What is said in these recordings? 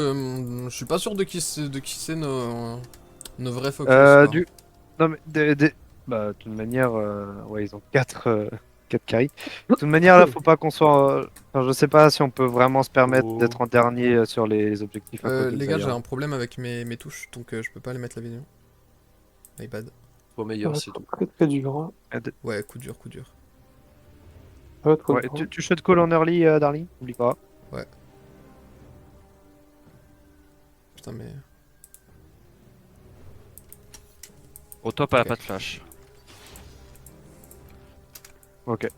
Je suis pas sûr de qui c'est nos vrais focus là. Du... Non mais bah de toute manière ouais ils ont 4 carries. De toute manière là faut pas qu'on soit enfin je sais pas si on peut vraiment se permettre Oh, d'être en dernier sur les objectifs à cause de Les gars, j'ai Xayah. un problème avec mes touches, donc je peux pas les mettre la vidéo. My bad. pas Ça meilleur, va c'est être tout. très très dur. Hein. Ouais, coup dur, coup dur. Ça va être trop Ouais, dur. Hein. tu shot call en early Darling, oublie pas. Ouais. Putain, mais. Au top, elle a Ok. pas de flash. Ok.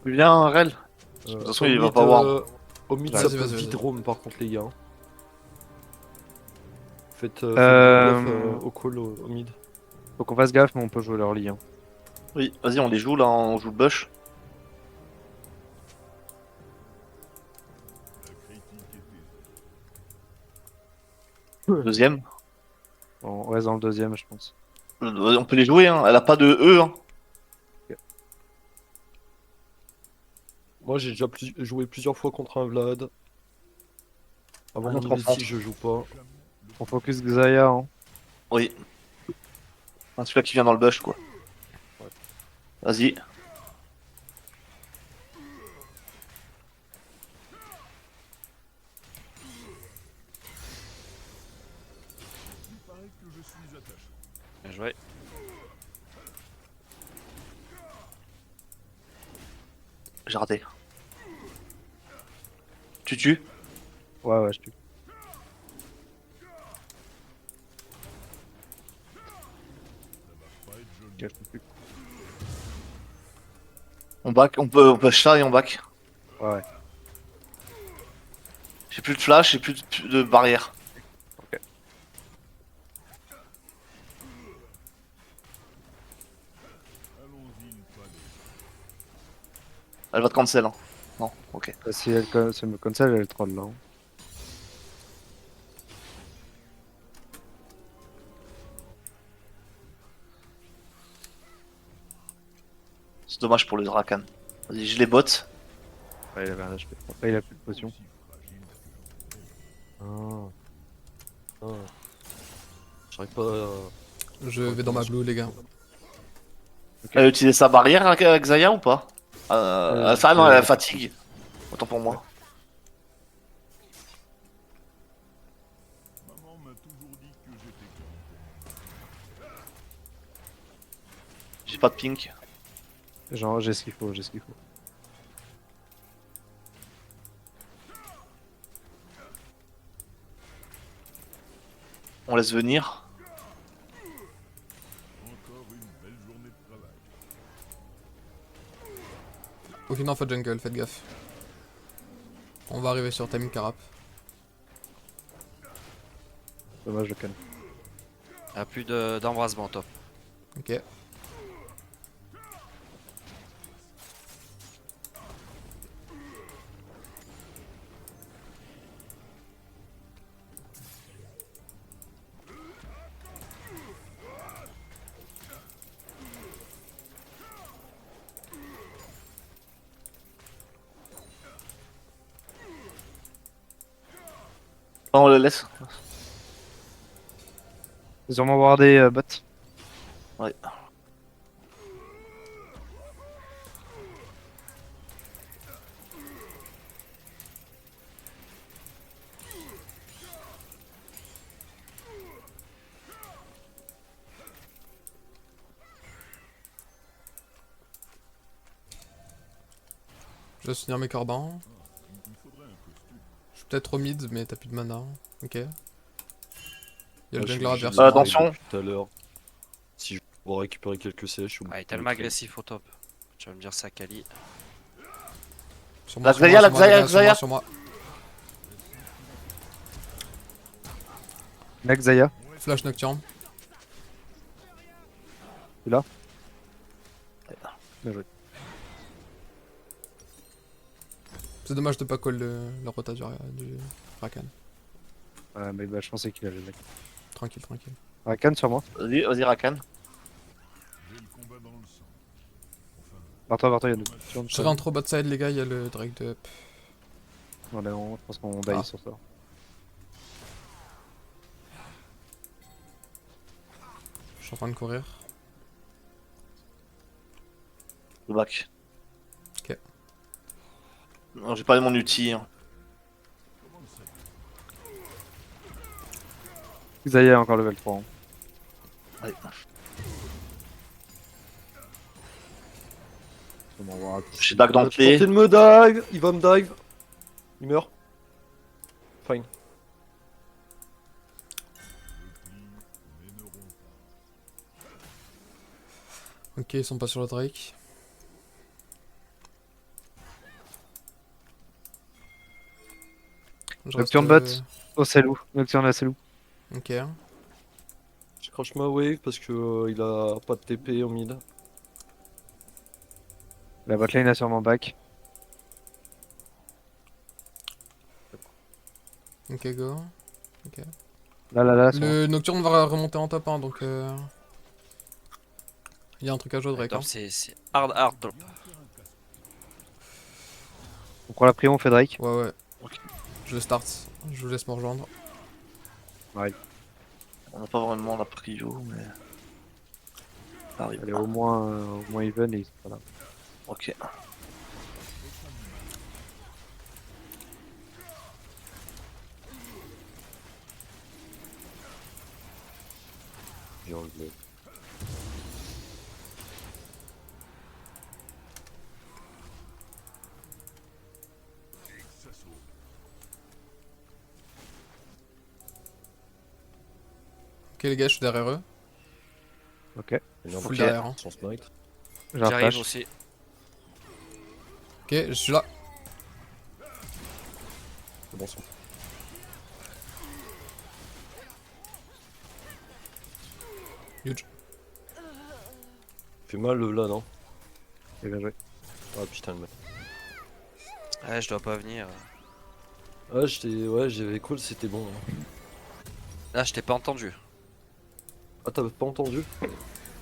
Viens, Rel. De toute façon, il va pas voir. Au mid, ça Vas-y, peut vas-y, vas-y. vite roam par contre, les gars. Faites bien Euh, gaffe au call au mid. Faut qu'on fasse gaffe mais on peut jouer l'early. Hein. Oui, vas-y, on les joue là, on joue le bush. Deuxième. Bon, on reste dans le deuxième je pense. On peut les jouer, hein. Elle a pas de E. Hein. Moi, j'ai déjà joué plusieurs fois contre un Vlad. Avant On de se niveau concentre. 6, je joue pas. On focus Xayah. Hein. Oui. Enfin, celui-là qui vient dans le bush, quoi. Vas-y. Bien joué. J'ai raté. Tu tues. Ouais je tue. Ok, je peux plus. On back, on peut ça et on back. Ouais. J'ai plus de flash, j'ai plus de barrière. Ok. Elle va te cancel. Hein. Non, ok. Si elle me cancel elle troll là. Hein. C'est dommage pour le Drakan. Vas-y, je les botte. Ouais, il avait un HP. Après il a plus de potion. Ah. Ah. J'arrive pas à... Je vais dans ma blue, les gars. Elle a utilisé sa barrière avec Xayah ou pas ça, non, elle fatigue. Autant pour moi. J'ai pas de pink. Genre j'ai ce qu'il faut, j'ai ce qu'il faut. On laisse venir. Aucune info jungle, faites gaffe. On va arriver sur Time Carap. Dommage le can. Elle a plus d'embrasement au top. Ok. On le laisse. Ils ont wardé bot. Ouais. Je vais soutenir mes corbans. Je suis peut-être au mid, mais t'as plus de mana. Ok. Il y a le jungler adverse. attention. Depuis tout à l'heure. Si je peux récupérer quelques sèches. Ah, il est tellement agressif au top. Tu vas me dire ça, Kali. Sur La moi, sur moi, Xayah, la sur moi, les Xayah, gars, sur moi, Xayah. sur moi. Mec Xayah, Flash Nocturne. tu là. Bien joué. C'est dommage de pas call le rota du Rakan. Ouais mais bah, je pensais qu'il allait le mec. Tranquille, tranquille. Rakan sur moi. Vas-y, vas-y, Rakan. Barre-toi, il y a deux. Je rentre au bot side, les gars, il y a le Drake de up. On pense qu'on Ah. die sur ça. suis en train de courir. Le bac. Ok. Non, j'ai pas mon ulti. Hein. Xayah est encore level 3. Hein. Ouais. J'ai dague Il va d'entrée. tenter de me dive, il va me dive. Il meurt. Fine. Ok, ils sont pas sur le Drake. Je Nocturne reste, bot. Oh, c'est loup. Nocturne là, c'est loup. Ok. Je crache ma wave parce que il a pas de TP au mid. La botlane a sûrement back. Ok, go. Là, c'est bon. Le Nocturne va remonter en top 1, donc il y a un truc à jouer Drake. Top, Hein. c'est hard drop. On prend la prio, on fait Drake. Ouais, ouais. Je start. Je vous laisse me rejoindre. On a pas vraiment la prio, mais. Ça arrive. Elle est au moins even et ils sont pas là. Ok. J'ai enlevé. Ok, les gars, je suis derrière eux. Ok. Full derrière. Hein. Son smite. J'ai un J'arrive flash. aussi. Ok, je suis là. C'est bon, son. Huge. Fait mal le là, non? Et bien joué. Ah putain, le mec. Ouais, je dois pas venir. Ah, ouais, j'avais cool, c'était bon. Hein. Là, je t'ai pas entendu. Ah, t'avais pas entendu?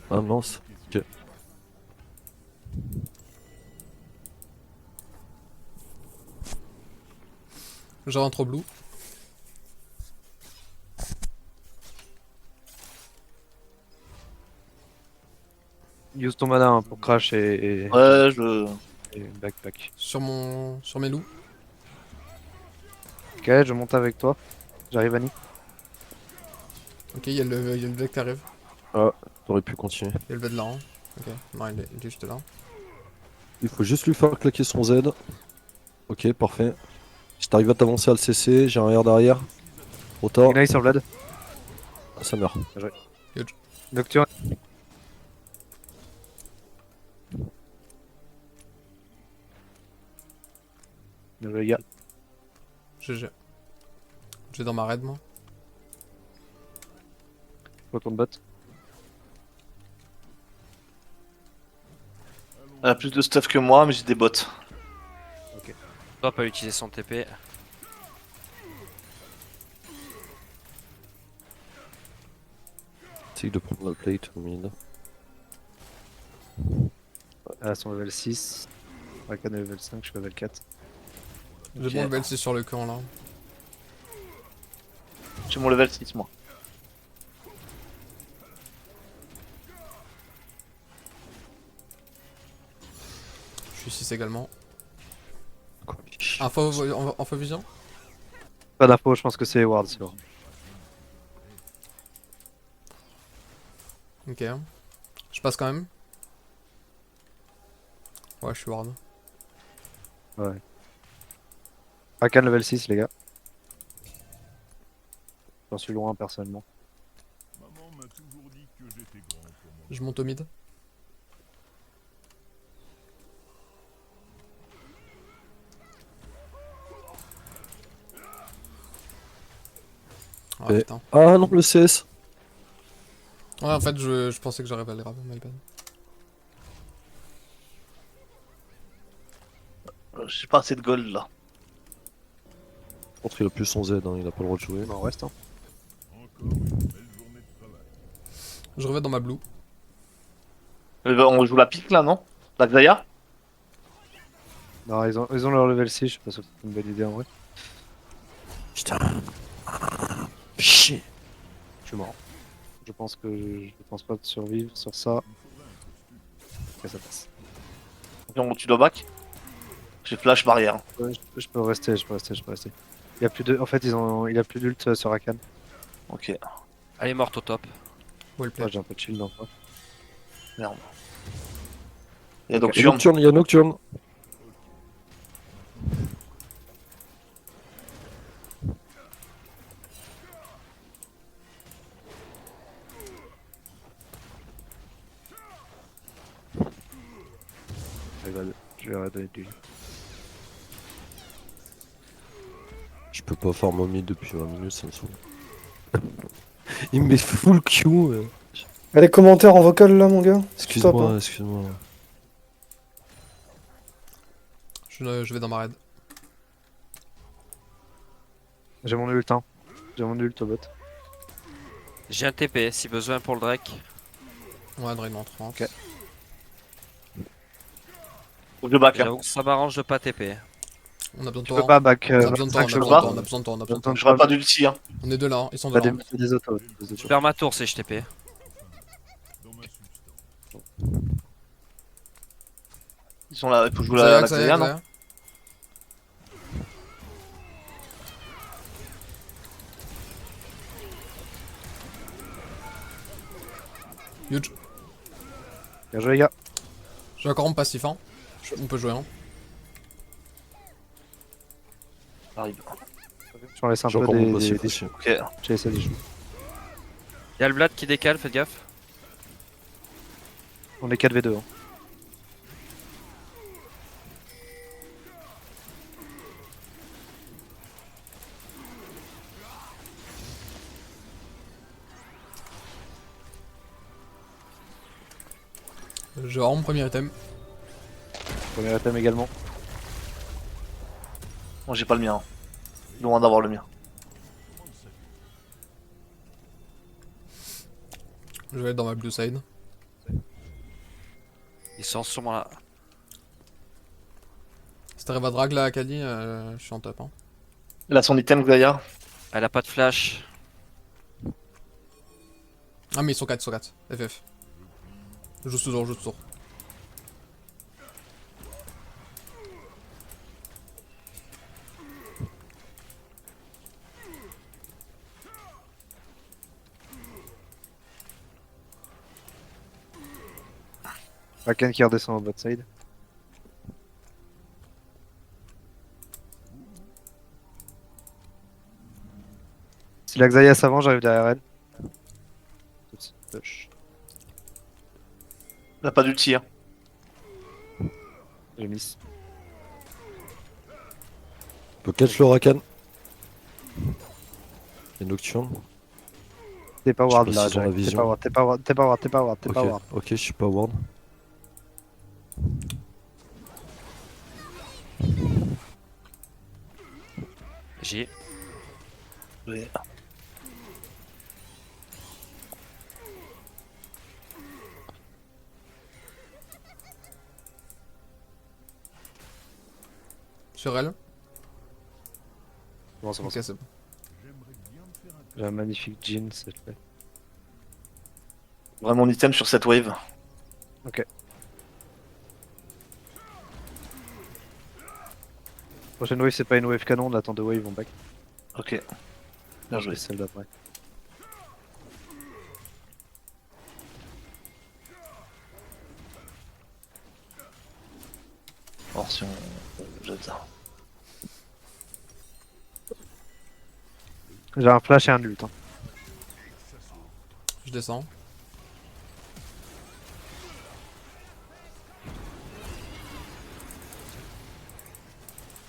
Ah mince. Ok. Je rentre au blue. Use ton mana hein, pour crash Ouais, je. et backpack. Sur mes loups. Ok, je monte avec toi. J'arrive Annie. Ok, il y a le V qui arrive. T'aurais pu continuer. Il y a le V de là. Hein. Ok, non, il est juste là. Il faut juste lui faire claquer son Z. Ok, parfait. Si t'arrives à t'avancer à le CC, j'ai un R derrière. Trop tard. Ignite sur Vlad. Ah, ça meurt. Nocturne. Bien joué, les gars. GG. J'ai dans ma raid, moi. Retourne bot. Elle a plus de stuff que moi, mais j'ai des bots. Doit pas utiliser son TP. Essaye de prendre la plate au mid. Elle a son level 6. Rakan est level 5, je suis level 4. J'ai bon level 6 sur le camp là. J'ai mon level 6, moi. Je suis 6 également. Quoi. Info vision. Pas d'info, je pense que c'est Ward, c'est Ward. Ok. Je passe quand même. Ouais, je suis ward. Ouais. Rakan level 6, les gars. J'en suis loin personnellement. Je monte au mid. Ah Et- putain. Ah non, le CS. Ouais, en fait, je pensais que j'arrivais à le grab, my bad. J'ai pas assez de gold là. Je pense qu'il a plus son Z, hein, il a pas le droit de jouer. Non, reste. Hein. Je reviens dans ma blue. On joue la pique là, non? La Xayah? Non, ils ont leur level 6, je sais pas si c'est une bonne idée en vrai. Putain. Chier. Je suis mort. Je pense pas de survivre sur ça. Ok, ça passe. Tu dois back. J'ai flash barrière. Ouais, je peux rester, je peux rester. Il y a plus de... En fait, il a plus d'ult sur Rakan. Ok, Elle est morte au top. Well Moi, played. j'ai un peu de shield en fait. merde. Il y a Il y a Nocturne. Nocturne, il y a Nocturne. Je vais redonner du... Je peux pas farm au mid depuis 20 minutes, ça me saoule. Il me met full Q. Les commentaires en vocal là, mon gars. C'est top, Excuse-moi, hein. excuse-moi. Je vais dans ma raid. J'ai mon ult, hein. J'ai mon ult au bot. J'ai un TP si besoin pour le Drake. Ouais, Drain en 30. Ok. Faut que je back. Hein. J'avoue que ça m'arrange de pas TP. On a besoin de Tu toi. peux pas back. On a besoin de toi, on a je peux besoin de pas. toi, on a besoin de toi, on a besoin de toi. Besoin de J'aurais pas d'ulti. Hein. On est deux là, hein, ils sont deux T'as là. des autos. Je perds ma tour si je TP. Ils sont là, il faut jouer Xayah, la Xayah, Xayah, non? Xayah. Huge. Bien joué, les gars. J'ai encore mon passif, hein. On peut jouer, hein. Ça arrive. Je m'en laisse un J'ai peu encore mon des... passif des... aussi. Ok. J'ai essayé des choses. Y'a le Vlad qui décale, faites gaffe. On est 4v2. Hein. Je vais avoir mon premier item. Premier item également. Moi j'ai pas le mien. Loin d'avoir le mien. Je vais être dans ma blue side. Ils sont sûrement là. Si t'arrives à drag là, Akali, je suis en top. Hein. Il a son item Xayah. Elle a pas de flash. Ah, mais ils sont 4, ils sont 4. FF. Joue ce tour, joue ce tour. Rakan qui redescend au bot side. Si la Xayah s'avance, j'arrive derrière elle. Tout de suite, push. Il a pas d'ulti. Hein. J'ai miss. On peut catch le Rakan. Et Nocturne. T'es pas Je sais ward pas là, s'ils ont la Jack. T'es vision. pas ward, t'es pas ward, t'es pas ward, t'es pas ward, t'es pas Ok, ward. ok, je suis pas ward. J'ai. Oui. Sur elle. Bon, c'est bon. Ok, c'est bon. J'ai un magnifique jean, s'il te plaît. Vraiment mon item sur cette wave. Prochaine wave, c'est pas une wave canon, on attend deux waves, on back. Ok. Bien joué. Celle d'après. Voir si on jette ça. J'ai un flash et un ult. Hein. Je descends.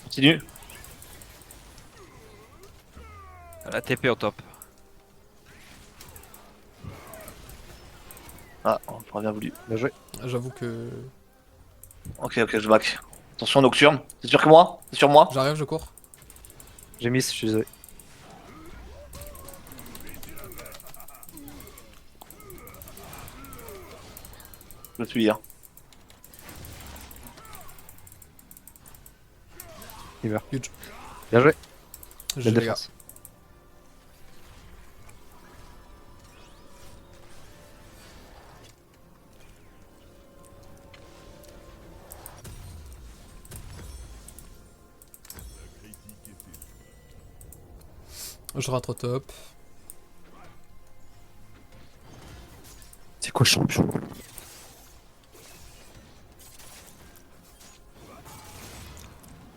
Continue. Elle a TP au top. Ah, on aurait bien voulu. Bien joué. J'avoue que. Ok, ok, je back. Attention Nocturne. C'est sûr que moi? C'est sur moi? J'arrive, je cours. J'ai miss, je suis désolé. Je le suis. Hein. Il meurt. Huge. Bien joué. Je Belle les gars. défense. Je rentre au top. C'est quoi champion?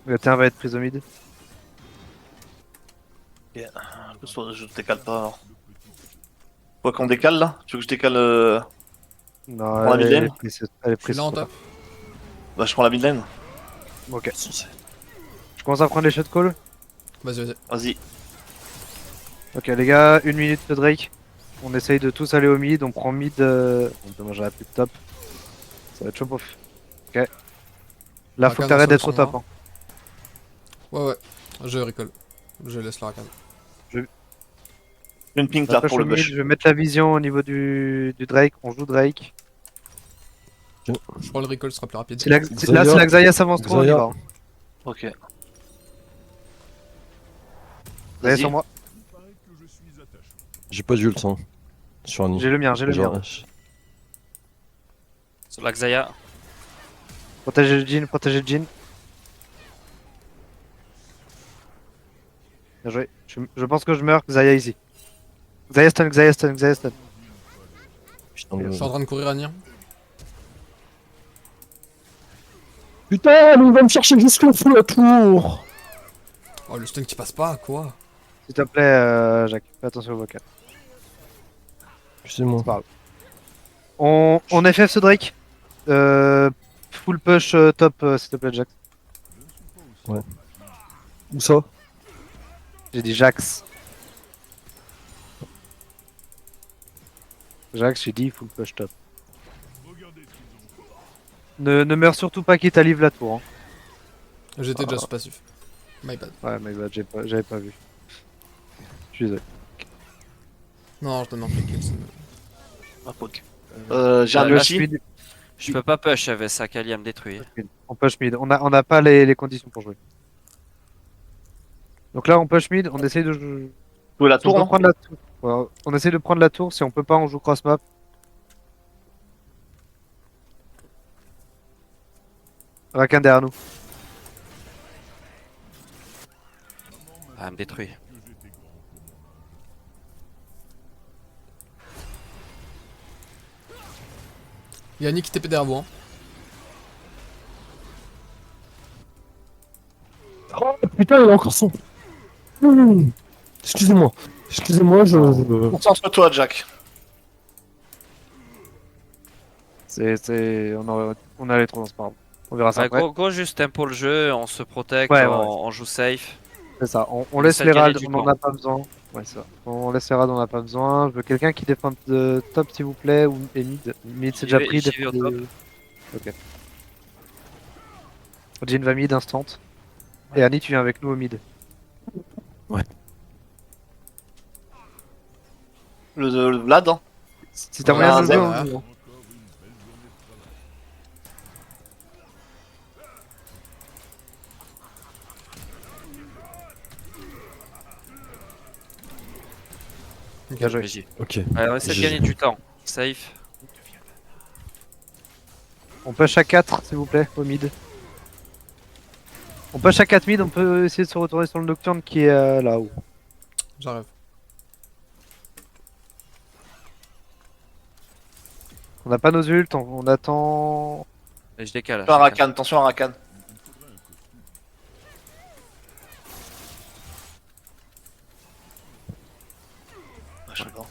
Le T1 va être pris au mid. Je décale pas alors. Quoi qu'on décale là? Tu veux que je décale Non, Prends la mid lane. elle est Je suis prise. là en top. Bah je prends la mid lane. Ok. Je commence à prendre les shot call. Vas-y, vas-y. Vas-y. Ok les gars, 1 minute de Drake. On essaye de tous aller au mid, on prend mid. Dommage, j'aurais plus de top. Ça va être chaud pouf. Ok. Là faut que Rakan t'arrêtes en d'être solo au top. sur Hein. Ouais, ouais. Je recall. Je laisse la Rakan. Une ping Ça là push pour au le mid, bush. je vais mettre la vision au niveau du Drake. On joue Drake. Je prends le recall, ce sera plus rapide. Là Xayah. c'est la Xayah s'avance trop, on y Xayah. va. Hein. Ok. Xayah Vas-y. sur moi. J'ai pas d'ult hein. Sur un nid. J'ai le mien, j'ai le Genre, mien. Sur la Xayah. Protégez le Jhin, protégez le Jhin. Bien joué. Je pense que je meurs. Xayah ici. Xayah stun, Xayah stun, Xayah stun. putain, Je suis en train de courir à Nier. Putain, mais il va me chercher jusqu'au fond la tour. Oh, le stun qui passe pas, quoi. S'il te plaît, Jacques, fais attention au vocal. Excusez-moi. C'est pas grave. On FF ce Drake. Full push top, s'il te plaît, Jax. Où ça? J'ai dit Jax. Jax, j'ai dit full push top. Ne meurs surtout pas qu'il t'allive la tour. Hein. J'étais déjà sous passif. My bad. Ouais, mais bah, j'avais pas vu. Je suis désolé. Non, je donne un free kill. ça me- Ah, fuck. J'ai un là, ulti. Mid, Je peux pas push avec ça, Kali à me détruire. on push mid. On a pas les conditions pour jouer. Donc là, on push mid, on essaye de jouer. Jouer la Si on tour, peut non? prendre la tour. Ouais, on essaie de prendre la tour. Si on peut pas, on joue cross map. Rakan derrière nous. Ah, elle me détruit. Yannick qui TP derrière vous. Hein. Oh putain, il a encore son. Excusez-moi. Excusez-moi, je... Concentre-toi, Jack. On a les trop, c'est pas grave. On verra ça Ouais, après. go juste tempo le jeu, on se protecte, Ouais, on joue safe. C'est ça. On On laisse essaie les de gagner raids, du on en temps. a pas besoin. Ouais, c'est ça. On laisse les raids, on en a pas besoin. Je veux quelqu'un qui défende de top, s'il vous plaît, ou et mid. Mid, c'est J'y déjà vais- pris. j'y vais au top. Ok. Jhin va mid instant. Et Annie, tu viens avec nous au mid. Le Vlad, hein. Si t'as On moyen a de un le zèbre, jouer, hein. on joue. Bien joué. Vas-y. Ok. Ouais, on essaie de GG. gagner du temps. Safe. On push à 4, s'il vous plaît, au mid. On push à 4 mid, on peut essayer de se retourner sur le Nocturne qui est là-haut. J'arrive. On n'a pas nos ults, on attend. Et je décale. Attention à Rakan, attention à Rakan. Ah, je sais pas.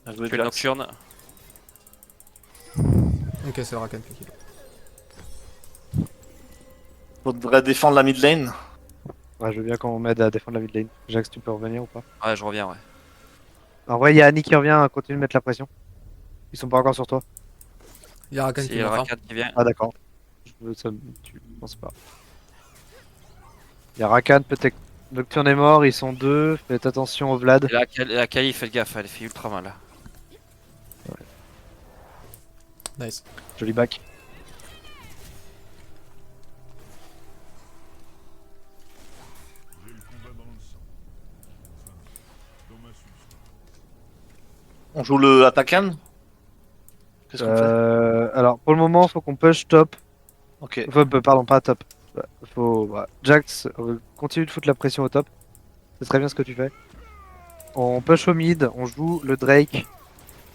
Bien joué, Je fais Jax. nocturne. Ok, c'est Rakan qui kill. Faudrait défendre la mid lane. Ouais, je veux bien qu'on m'aide à défendre la mid lane. Jax, tu peux revenir ou pas? Ouais, je reviens, ouais. En vrai, il y a Annie qui revient, continue de mettre la pression. Ils sont pas encore sur toi. Il y a Rakan C'est qui le vient. Rakan qui vient. Ah, d'accord. Tu penses pas. Il y a Rakan, peut-être. Nocturne est mort, ils sont deux. Faites attention au Vlad. Et la Kali, faites gaffe, elle fait ultra mal. Nice. Joli back. On joue le attaquant. Qu'est-ce qu'on fait? Alors, pour le moment, faut qu'on push top. Ok. Pardon, pas top. Jax, continue de foutre la pression au top. C'est très bien ce que tu fais. On push au mid, on joue le Drake.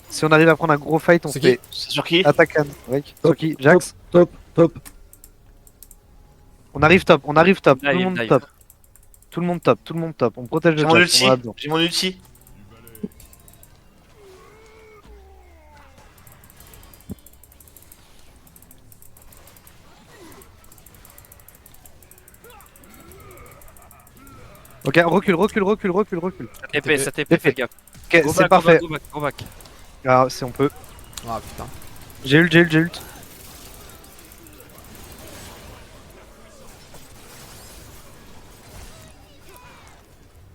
Si on arrive à prendre un gros fight, on C'est fait C'est sur qui? attaque à Drake. Top, Sur qui Jax. Top, top. On arrive top, on arrive top. Tout le Dive, monde dive. top. Tout le monde top, tout le monde top. On protège J'ai le mon Jax, ulti. on en a besoin. J'ai mon ulti. Ok, recule. Ça TP, ça TP, TP. fais gaffe. Ok, Go c'est back, parfait. go back. Ah, si on peut. Ah putain. J'ai ult.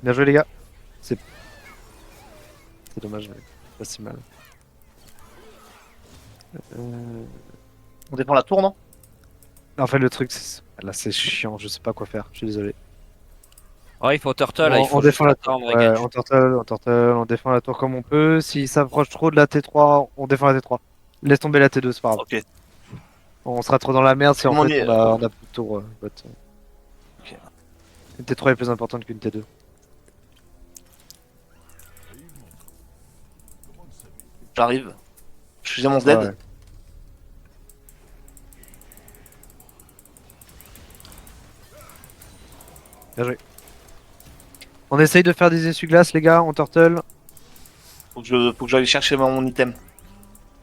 Bien joué les gars. C'est dommage, mais pas si mal. On défend la tour, non? En fait le truc, là c'est chiant, je sais pas quoi faire, je suis désolé. Ouais, il faut turtle, là, il faut On défend la tour, attendre, ouais, engage. on turtle, on défend la tour comme on peut. S'il s'approche trop de la T3, on défend la T3. Laisse tomber la T2, c'est pas grave. Ok. On sera trop dans la merde si en Comment fait on est- on a plus de tour. Bot. Ok. Une T3 est plus importante qu'une T2. J'arrive. Je suis à mon Z. Ouais. Bien joué. On essaye de faire des essuie-glaces les gars, on turtle. Faut que j'aille chercher mon item.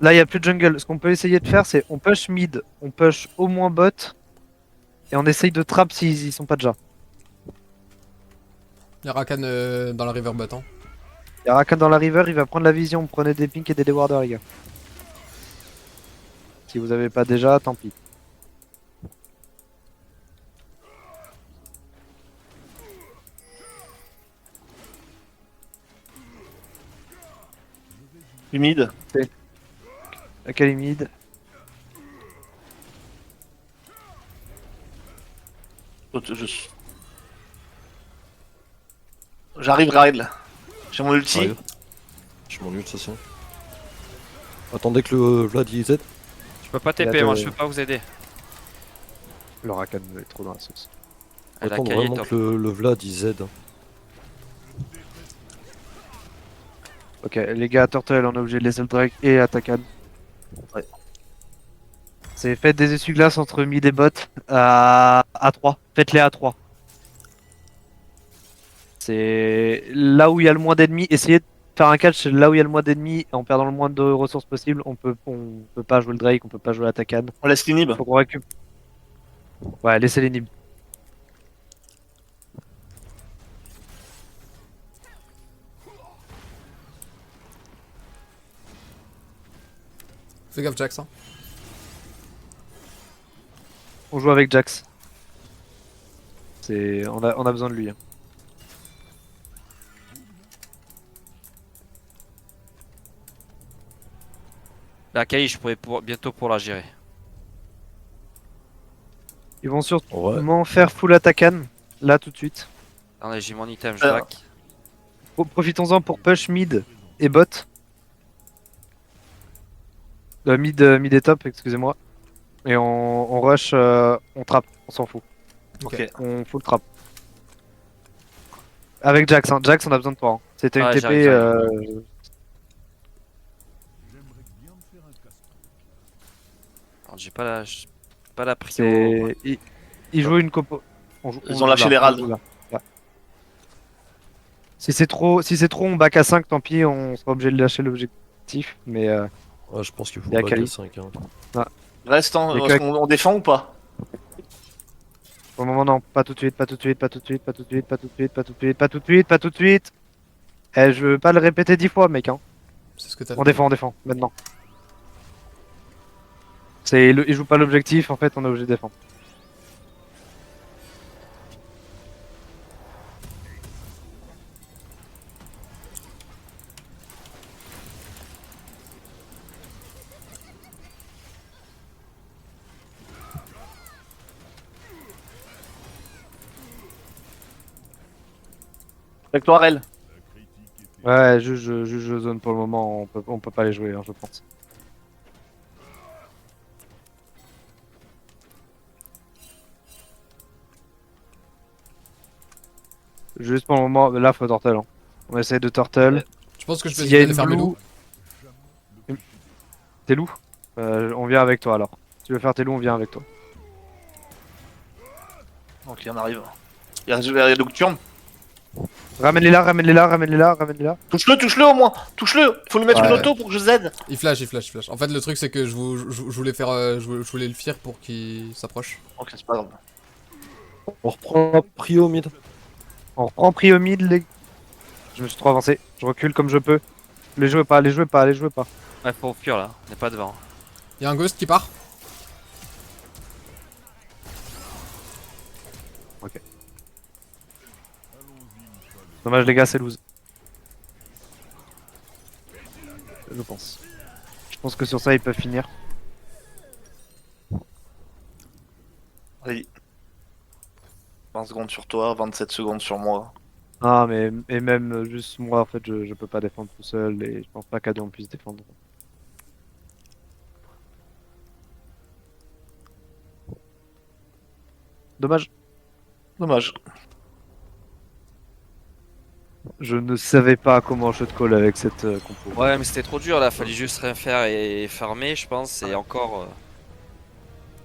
Là, il n'y a plus de jungle. Ce qu'on peut essayer de faire, c'est on push mid, on push au moins bot, et on essaye de trap s'ils y sont pas déjà. Y'a Rakan dans la river bot. Hein. Il y a Rakan dans la river, il va prendre la vision. Prenez des pinks et des warders, les gars. Si vous avez pas déjà, tant pis. Humide. Akali mid. J'arrive, Raël. J'ai mon ulti. J'arrive. Je m'ennuie de toute façon. Attendez que le Vlad il Z. Je peux pas TP, Il a moi, de- je peux pas vous aider. Le Rakan est trop dans la sauce. La Attends Kali est vraiment top. que le Vlad il Z. Ok, les gars, turtle, on est obligé de laisser le drag et attaquer. Ouais. C'est faites des essuie-glaces entre mid et bot à 3. Faites-les à 3. C'est là où il y a le moins d'ennemis. Essayez de faire un catch là où il y a le moins d'ennemis en perdant le moins de ressources possible. On peut pas jouer le Drake, on peut pas jouer la Takan. On laisse l'inhib. Faut qu'on récupère. Ouais, laissez les nibs. Fais gaffe Jax. Hein. On joue avec Jax. On a besoin de lui. Hein. La Kali, je pourrais bientôt pour la gérer. Ils vont sûrement Ouais. faire full Attacan là tout de suite. Attendez, j'ai mon item, je Alors. back. Profitons-en pour push mid et bot. Mid et top, excusez-moi. Et on rush, on trap, on s'en fout. Ok. On full trap. Avec Jax, hein. Jax, on a besoin de toi. Hein. C'était une Ouais, TP. j'arrive. Alors, j'ai pas la prio. Il joue une compo. Ils ont lâché les rades. Ouais. Si c'est trop, on back à 5, tant pis, on sera obligé de lâcher l'objectif. Mais Ouais, je pense qu'il faut Il y a back Kali. à 5. Hein. Reste, hein. Et Est-ce que- qu'on défend ou pas? pour le moment, non, pas tout de suite, pas tout de suite, pas tout de suite, pas tout de suite, pas tout de suite, pas tout de suite, pas tout de suite, pas tout de suite. Eh, je veux pas le répéter 10 fois, mec. Hein. C'est ce que t'as On défend, maintenant. Il joue pas l'objectif, en fait, on est obligé de défendre. Avec toi, Raël. Ouais, juge zone pour le moment, on peut pas les jouer, hein, je pense. Juste pour le moment, là faut turtle. Hein. On essaye de turtle. Je pense que je vais S'il y a essayer une de faire mes loups. T'es loup on vient avec toi alors. Si tu veux faire tes loups, on vient avec toi. Ok, on arrive. Il y a Nocturne. Ramène-les là, ramène-les là, ramène-les là, ramène-les là. Touche-le au moins. Touche-le. Faut lui mettre Ouais. une auto pour que je Z. Il flash, il flash, il flash. En fait, le truc, c'est que je voulais faire. Je voulais le faire pour qu'il s'approche. Ok, c'est pas grave. On reprend prio mid. On reprend prio mid, les. Je me suis trop avancé. Je recule comme je peux. Les jouez pas, les jouez pas, les jouez pas. Ouais, faut fuir là, on n'est pas devant. Y'a un ghost qui part. Dommage les gars, c'est lose. Je pense. Je pense que sur ça ils peuvent finir. Allez. 20 secondes sur toi, 27 secondes sur moi. Ah mais et même juste moi en fait je peux pas défendre tout seul et je pense pas qu'à deux on puisse défendre. Dommage. Dommage. Je ne savais pas comment je te call avec cette compo. Ouais, mais c'était trop dur là, fallait juste rien faire et farmer, je pense, et encore.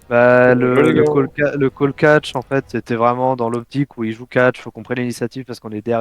Bah, le gars. call catch en fait c'était vraiment dans l'optique où il joue catch, faut qu'on prenne l'initiative parce qu'on est derrière.